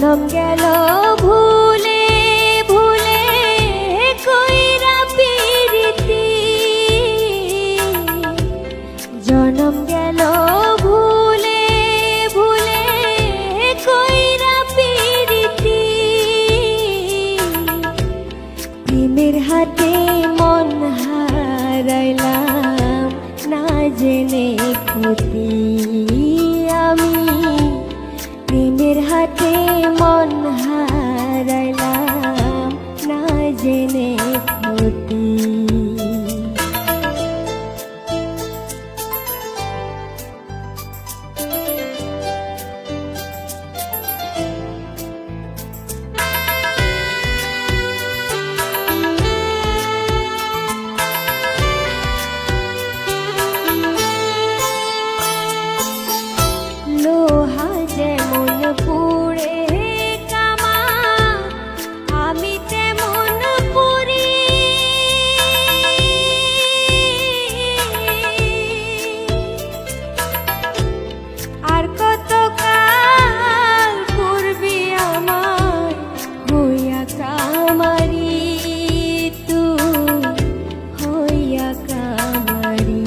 জনম গেল ভুলে ভুলে কইরা পিরিতি, জনম গেল ভুলে ভুলে কইরা পিরিতি, প্রেমের হাতে মন হারাইলাম না জেনে ক্ষতি আমি, প্রেমের হাতে মন হারাইলাম না জেনে ক্ষতি। লোহা যেমন পুড়ে কামা আমি তেমন পুরি, আর কত কাল পূর্বে আমার হইয়া কামারি, তুই হইয়া কামারি।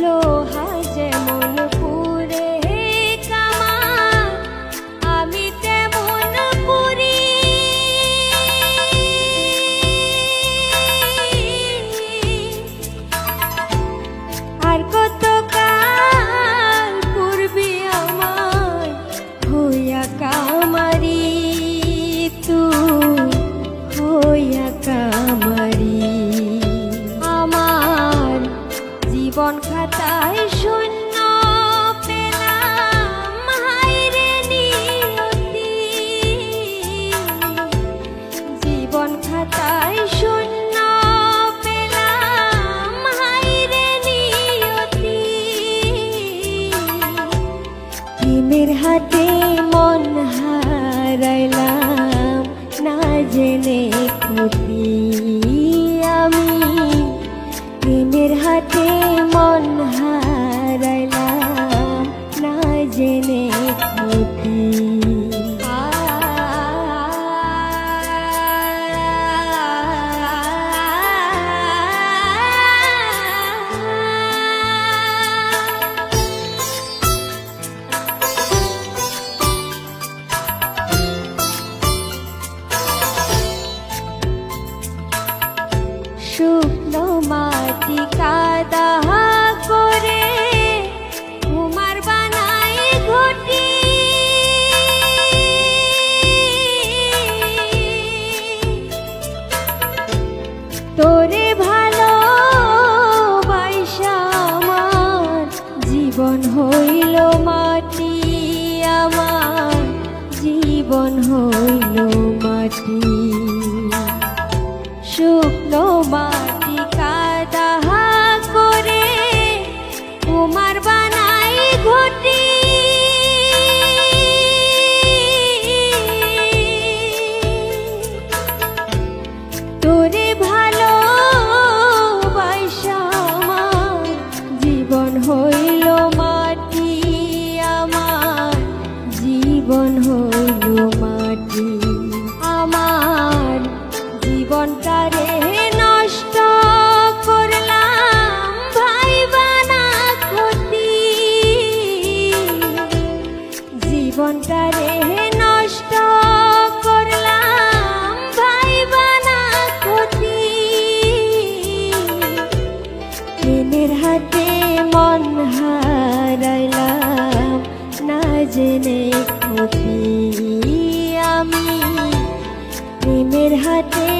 লোহা যেমন পুড়ে কামা আমি তেমন পুরি, আর কত কাল পূর্বে আমার হইয়া কামারি, তুই হইয়া কামারি। আমার জীবন খাতায় শূন্য পেলাম হায়রে নিয়তি, জীবন খাতায় শূন্য পেলাম হায়রে নিয়তি, প্রেমের হাতে মন হারাইলাম না জেনে ক্ষতি আমি, প্রেমের হাতে মন হারাইলাম না জেনে ক্ষতি। শুকনো মাটি কাদা করে কুমার বানাই ঘটি, তোরে ভালোবাসা আমার জীবন হইল মাটি, আমার জীবন হইল মাটি। শুকনো মাটি কাদা করে কুমার বানাই ঘটি, তোরে ভালোবাসা আমার জীবন হইল মাটি, আমার জীবন হইল মাটি। আমার জীবনটারে নষ্ট করলাম ভাইবানা ক্ষতি, জীবনটারে নষ্ট করলাম ভাইবানা ক্ষতি, প্রেমের হাতে মন হারাইলাম না জেনে ক্ষতি আমি, প্রেমের হাতে